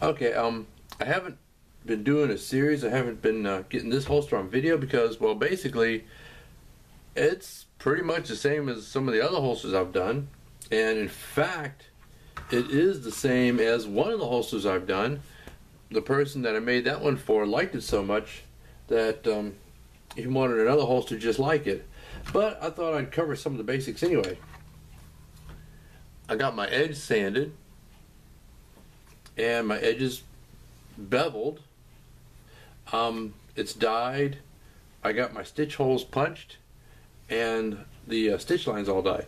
Okay, I haven't been doing a series. I haven't been getting this holster on video because, well, basically, it's pretty much the same as some of the other holsters I've done. And in fact, it is the same as one of the holsters I've done. The person that I made that one for liked it so much that he wanted another holster just like it. But I thought I'd cover some of the basics anyway. I got my edge sanded and my edges beveled. It's dyed. I got my stitch holes punched and the stitch lines all dyed.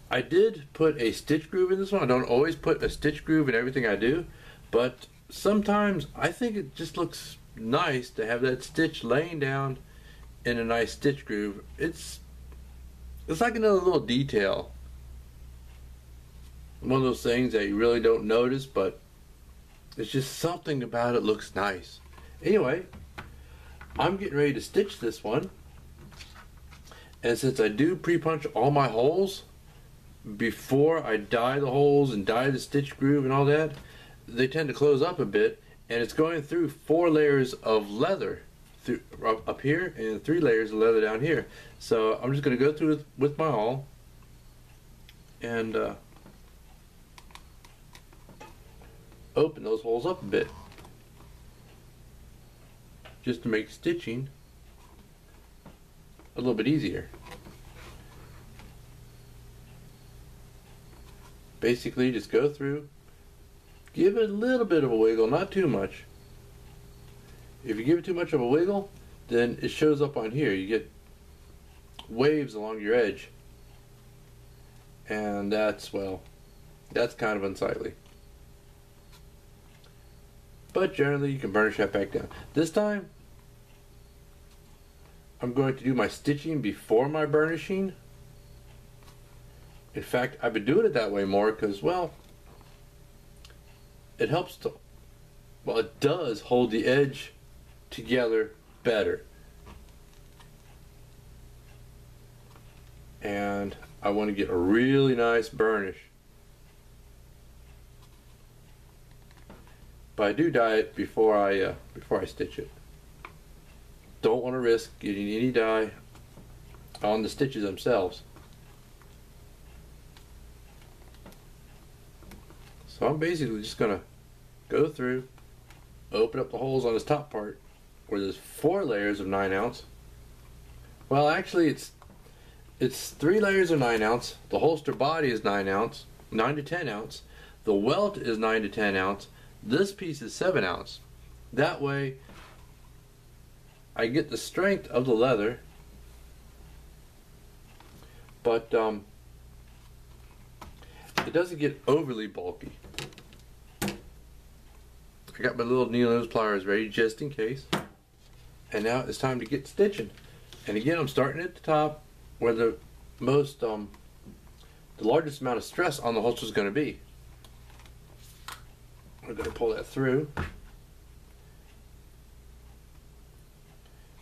I did put a stitch groove in this one. I don't always put a stitch groove in everything I do, but sometimes I think it just looks nice to have that stitch laying down in a nice stitch groove. It's like another little detail. One of those things that you really don't notice, but it's just something about it looks nice. Anyway, I'm getting ready to stitch this one, and since I do pre-punch all my holes before I dye the holes and dye the stitch groove and all that, they tend to close up a bit, and it's going through 4 layers of leather through up here and 3 layers of leather down here. So I'm just going to go through with my awl and open those holes up a bit just to make stitching a little bit easier. Basically, just go through, give it a little bit of a wiggle, not too much. If you give it too much of a wiggle, then it shows up on here. You get waves along your edge, and that's, well, that's kind of unsightly. But generally you can burnish that back down. This time I'm going to do my stitching before my burnishing. In fact, I've been doing it that way more because, well, it helps to, well, it does hold the edge together better. And I want to get a really nice burnish. But I do dye it before I stitch it. Don't want to risk getting any dye on the stitches themselves. So I'm basically just going to go through, open up the holes on this top part where there's 4 layers of 9-ounce. Well, actually it's 3 layers of 9-ounce. The holster body is 9-ounce, 9 to 10 ounce. The welt is 9 to 10 ounce. This piece is 7-ounce. That way I get the strength of the leather, but it doesn't get overly bulky. I got my little needle nose pliers ready just in case. And now it's time to get stitching. And again, I'm starting at the top where the largest amount of stress on the holster is going to be. I'm going to pull that through,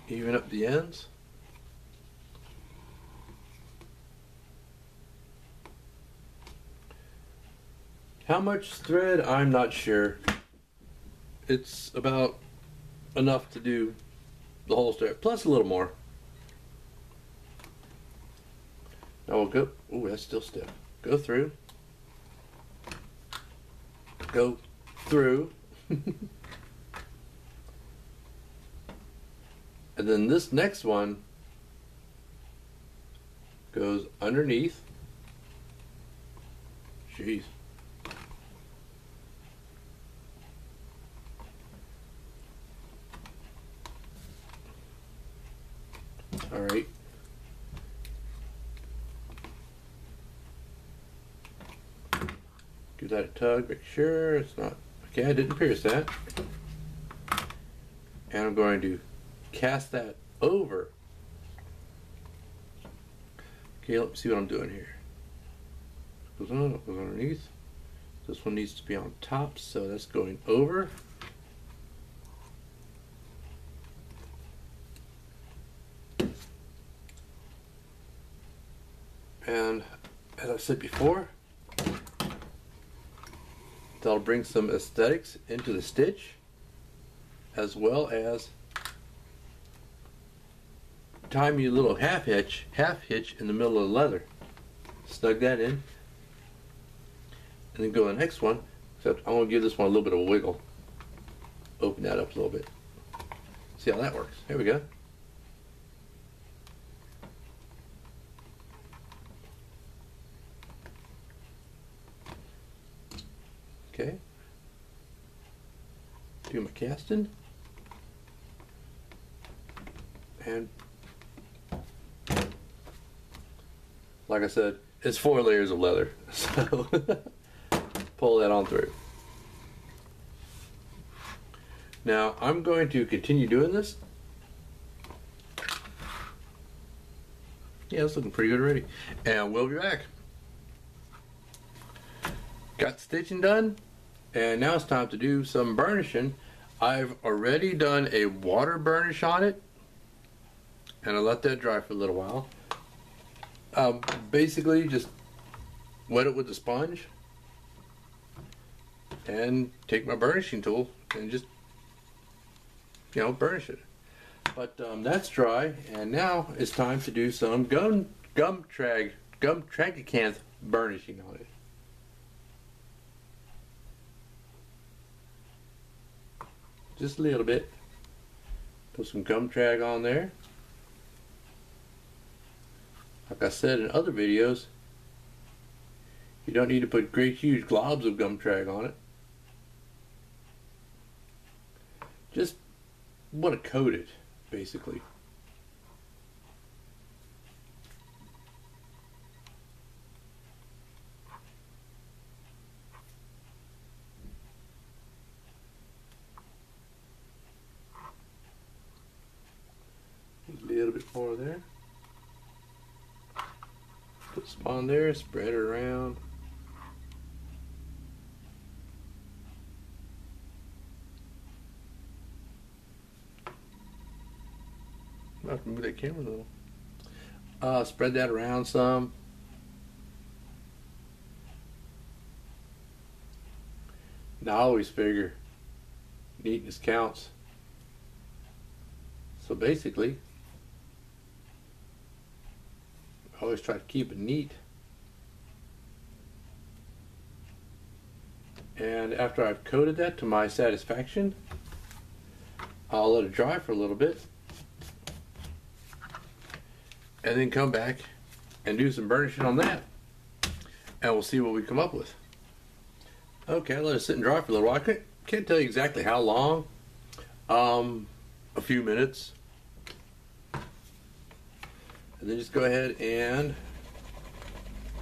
even up the ends. How much thread, I'm not sure. It's about enough to do the holster, plus a little more. Now we'll go, ooh, that's still stiff. Go through. Go through. And then this next one goes underneath. Jeez. All right. Give that a tug, make sure it's not, okay, I didn't pierce that. And I'm going to cast that over. Okay, let's see what I'm doing here. Goes on, it goes underneath. This one needs to be on top, so that's going over. And as I said before, that'll bring some aesthetics into the stitch, as well as tie me a little half hitch in the middle of the leather. Snug that in, and then go to the next one. Except I'm going to give this one a little bit of a wiggle. Open that up a little bit. See how that works. Here we go. Okay. Do my casting. And like I said, it's 4 layers of leather. So pull that on through. Now I'm going to continue doing this. Yeah, it's looking pretty good already. And we'll be back. Got stitching done, and now it's time to do some burnishing. I've already done a water burnish on it, and I let that dry for a little while. Basically just wet it with a sponge and take my burnishing tool and just, you know, burnish it. But that's dry, and now it's time to do some gum tragacanth burnishing on it. Just a little bit. Put some gum trag on there. Like I said in other videos, you don't need to put great huge globs of gum trag on it. Just want to coat it, basically. A little bit more there. Put some on there, spread it around. I have to move that camera a little. Spread that around some. Now I always figure neatness counts. So basically, I always try to keep it neat. And after I've coated that to my satisfaction, I'll let it dry for a little bit. And then come back and do some burnishing on that. And we'll see what we come up with. Okay, let it sit and dry for a little while. I can't tell you exactly how long. A few minutes. And then just go ahead and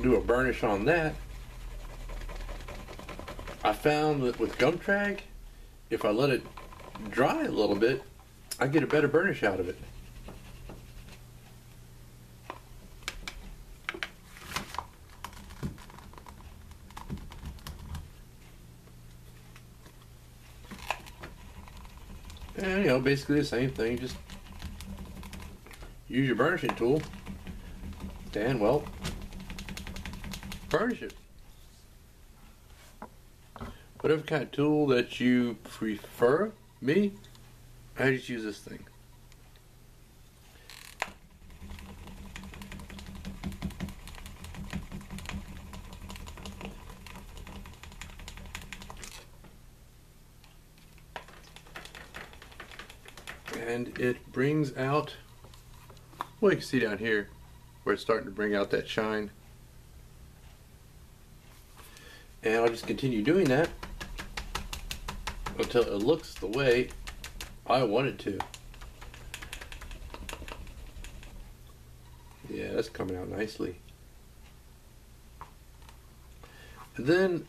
do a burnish on that. I found that with gum trag, if I let it dry a little bit, I get a better burnish out of it. And you know, basically the same thing, just use your burnishing tool and, well, burnish it. Whatever kind of tool that you prefer. Me, I just use this thing. And it brings out, well, you can see down here where it's starting to bring out that shine. And I'll just continue doing that until it looks the way I want it to. Yeah, that's coming out nicely. And then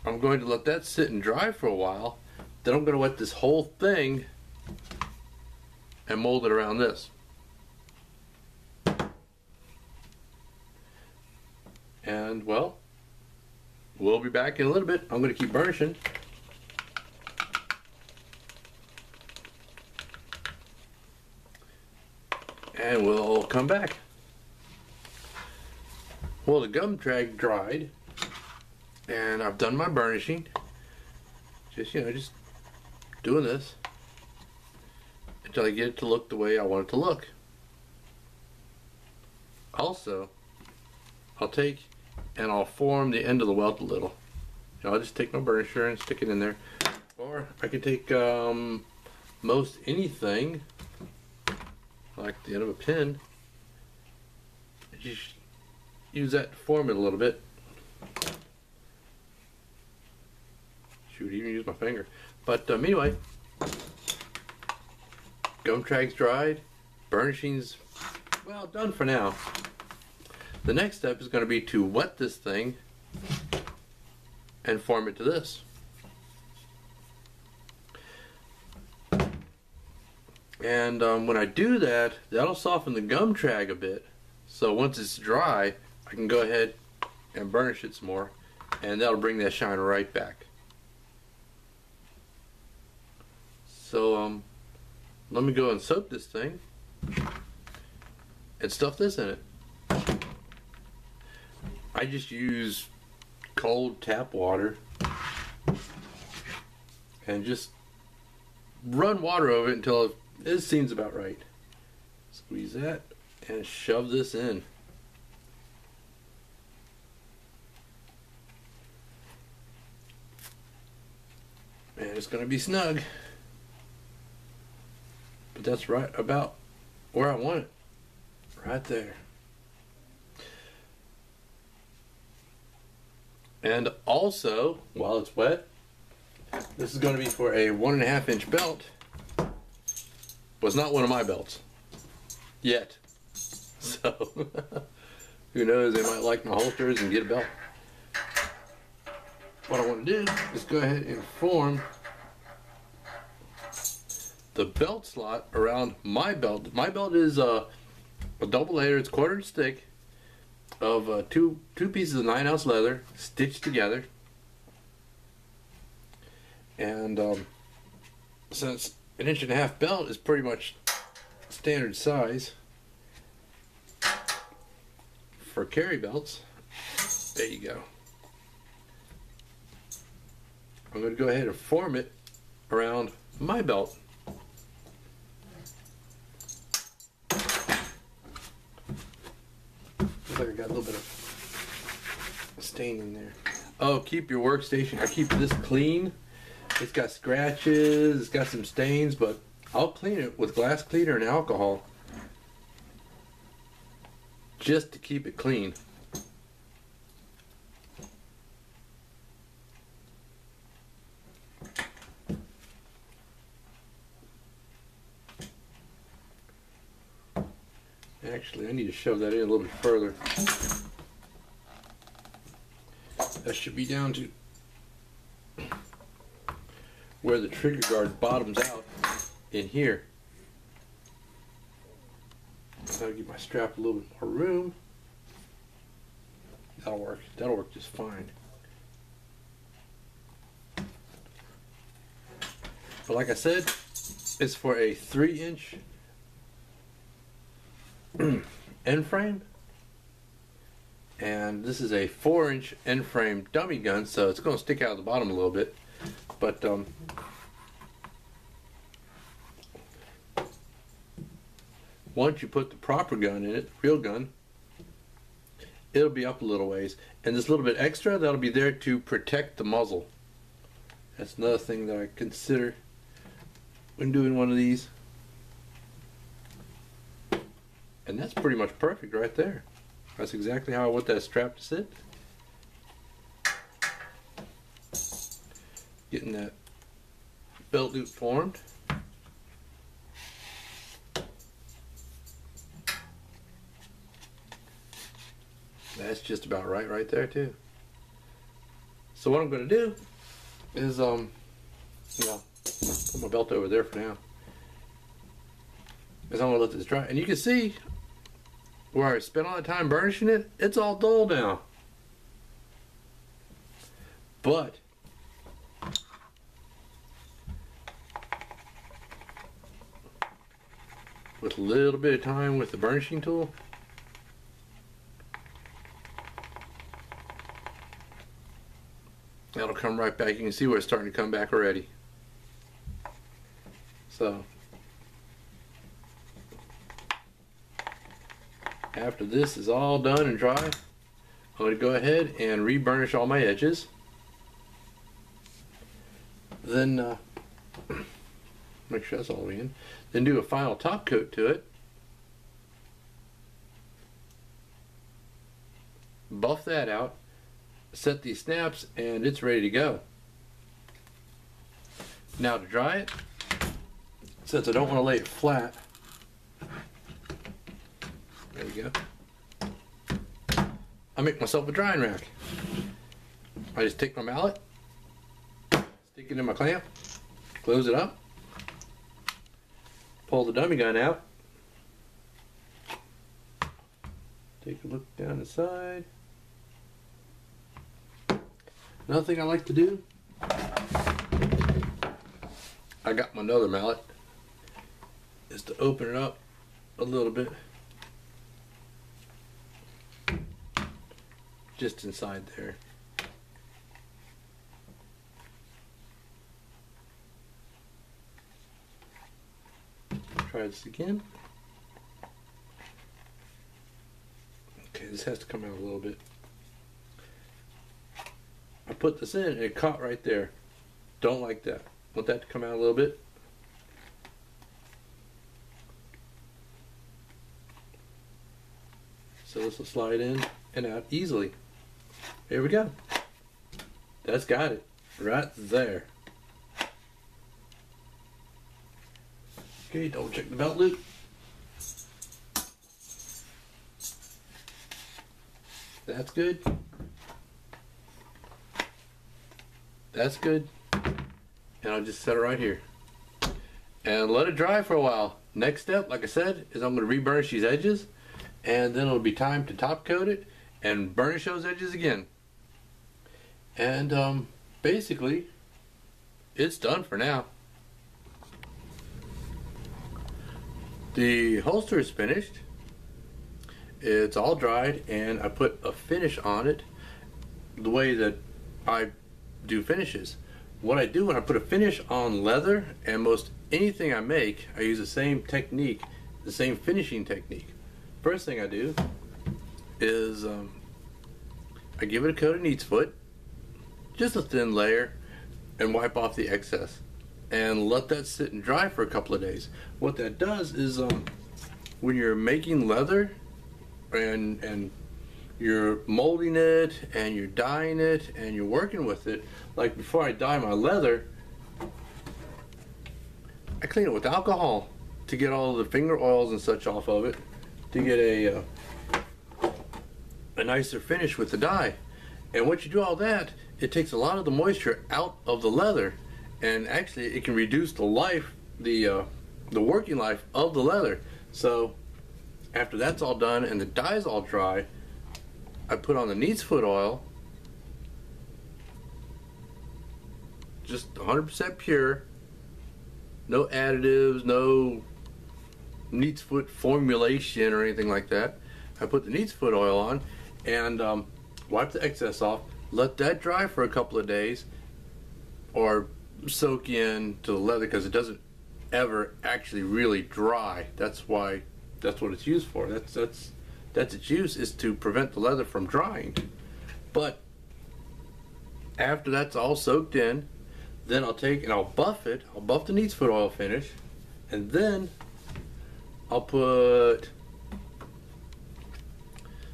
I'm going to let that sit and dry for a while. Then I'm going to wet this whole thing and mold it around this. And, well, we'll be back in a little bit. I'm going to keep burnishing. And we'll come back. Well, the gum trag dried, And I've done my burnishing. Just, you know, just doing this until I get it to look the way I want it to look. Also, I'll take and I'll form the end of the welt a little. You know, I'll just take my burnisher and stick it in there. Or I could take most anything, like the end of a pin, and just use that to form it a little bit. Shoot, even use my finger. But anyway, gum trag's dried, burnishing's, well, done for now. The next step is going to be to wet this thing and form it to this. And when I do that, that'll soften the gum trag a bit. So once it's dry, I can go ahead and burnish it some more, and that'll bring that shine right back. So let me go and soak this thing and stuff this in it. I just use cold tap water and just run water over it until it seems about right. Squeeze that and shove this in. And it's going to be snug. But that's right about where I want it. Right there. And also, while it's wet, this is going to be for a 1.5 inch belt. Was not one of my belts yet. So who knows, they might like my holsters and get a belt. What I want to do is go ahead and form the belt slot around my belt. My belt is a double layer, it's 1/4 inch thick, of two pieces of 9-ounce leather stitched together. And since 1.5 inch belt is pretty much standard size for carry belts, there you go. I'm going to go ahead and form it around my belt. Looks like I got a little bit of stain in there. Oh, keep your workstation, I keep this clean. It's got scratches, it's got some stains, but I'll clean it with glass cleaner and alcohol just to keep it clean. Actually, I need to shove that in a little bit further. That should be down to where the trigger guard bottoms out in here. That'll give my strap a little bit more room. That'll work. That'll work just fine. But like I said, it's for a 3-inch end frame, and this is a 4-inch end frame dummy gun, so it's going to stick out the bottom a little bit. But once you put the proper gun in it, real gun, it'll be up a little ways, and this little bit extra, that'll be there to protect the muzzle. That's another thing that I consider when doing one of these. And that's pretty much perfect right there. That's exactly how I want that strap to sit. Getting that belt loop formed. That's just about right there too. So what I'm going to do is put my belt over there for now. Is I'm going to let this dry, and you can see where I spent all that time burnishing it, it's all dull now. But with a little bit of time with the burnishing tool, come right back. You can see where it's starting to come back already. So after this is all done and dry, I'm going to go ahead and re-burnish all my edges. Then make sure that's all in. Then do a final top coat to it. Buff that out. Set these snaps and it's ready to go. Now to dry it, since I don't want to lay it flat, there we go. I make myself a drying rack. I just take my mallet, stick it in my clamp, close it up, pull the dummy gun out, take a look down the side. Another thing I like to do, I got my another mallet, is to open it up a little bit, just inside there. Try this again. Okay, this has to come out a little bit. I put this in and it caught right there. Don't like that. Want that to come out a little bit. So this will slide in and out easily. Here we go. That's got it right there. Okay, double check the belt loop. That's good. That's good. And I'll just set it right here and let it dry for a while. Next step, like I said, is I'm going to re-burnish these edges, and then it'll be time to top coat it and burnish those edges again. And basically it's done for now. The holster is finished. It's all dried, and I put a finish on it the way that I do finishes. What I do when I put a finish on leather, and most anything I make, I use the same technique, the same finishing technique. First thing I do is I give it a coat of neat's foot, just a thin layer, and wipe off the excess and let that sit and dry for a couple of days. What that does is when you're making leather and you're molding it and you're dyeing it and you're working with it, like before I dye my leather, I clean it with alcohol to get all the finger oils and such off of it, to get a nicer finish with the dye. And once you do all that, it takes a lot of the moisture out of the leather, and actually it can reduce the life, the working life of the leather. So after that's all done and the dye's all dry, I put on the neat's foot oil, just 100% pure, no additives, no neat's foot formulation or anything like that. I put the neat's foot oil on and wipe the excess off, let that dry for a couple of days, or soak in to the leather, because it doesn't ever actually really dry. That's why, that's what it's used for. That's its use, is to prevent the leather from drying. But after that's all soaked in, then I'll take and I'll buff it. I'll buff the neat's foot oil finish, and then I'll put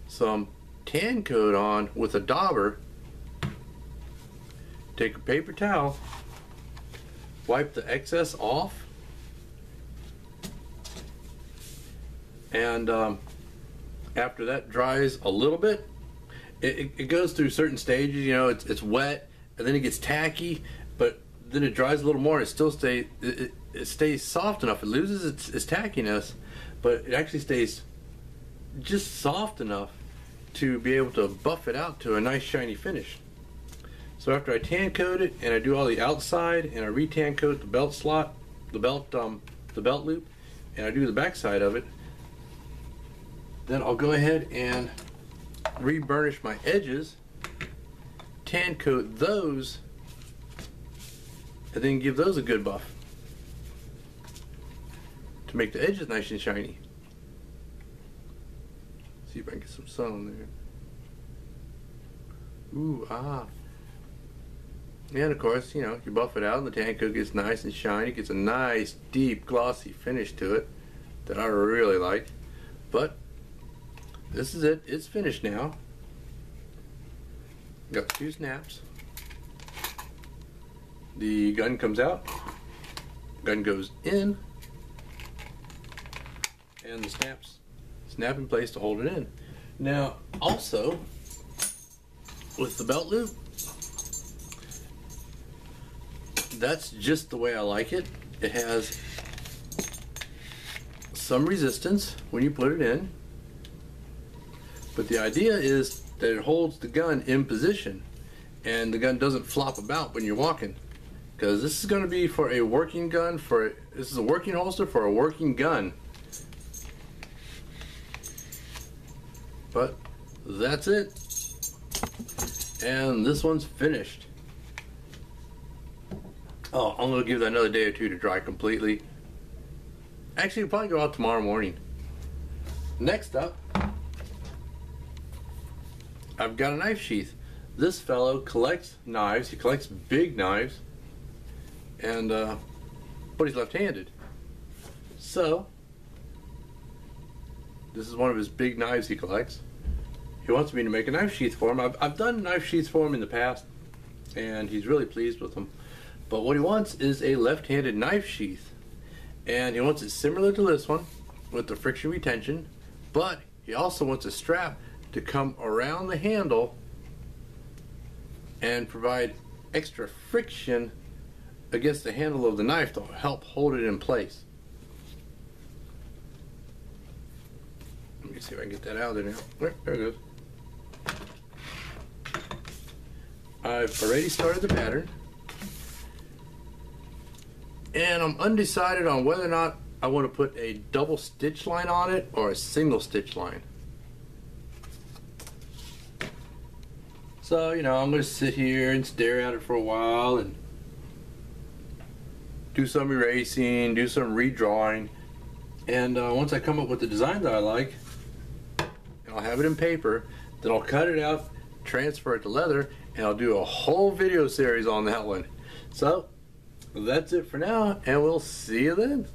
some tan coat on with a dauber. Take a paper towel, wipe the excess off, and after that dries a little bit, it goes through certain stages. You know, it's wet and then it gets tacky, but then it dries a little more and it still stays, it stays soft enough. It loses its tackiness, but it actually stays just soft enough to be able to buff it out to a nice shiny finish. So after I tan coat it and I do all the outside and I re-tan coat the belt slot, the belt loop, and I do the back side of it, then I'll go ahead and re-burnish my edges, tan coat those, and then give those a good buff to make the edges nice and shiny. See if I can get some sun on there. Ooh, ah. And of course, you know, you buff it out and the tan coat gets nice and shiny. It gets a nice, deep, glossy finish to it that I really like. But this is it. It's finished now. Got 2 snaps. The gun comes out. Gun goes in. And the snaps snap in place to hold it in. Now, also, with the belt loop, that's just the way I like it. It has some resistance when you put it in, but the idea is that it holds the gun in position and the gun doesn't flop about when you're walking, because this is going to be for a working gun. This is a working holster for a working gun. But that's it, and this one's finished. Oh, I'm gonna give that another day or 2 to dry completely. Actually, it'll probably go out tomorrow morning. Next up, I've got a knife sheath. This fellow collects knives. He collects big knives, and but he's left-handed. So this is one of his big knives he collects. He wants me to make a knife sheath for him. I've done knife sheaths for him in the past, and he's really pleased with them. But what he wants is a left-handed knife sheath, and he wants it similar to this one with the friction retention, but he also wants a strap to come around the handle and provide extra friction against the handle of the knife to help hold it in place. Let me see if I can get that out of there now. There it goes. I've already started the pattern, and I'm undecided on whether or not I want to put a double stitch line on it or a single stitch line. So, you know, I'm going to sit here and stare at it for a while and do some erasing, do some redrawing, and once I come up with the design that I like, and I'll have it in paper, then I'll cut it out, transfer it to leather, and I'll do a whole video series on that one. So that's it for now, and we'll see you then.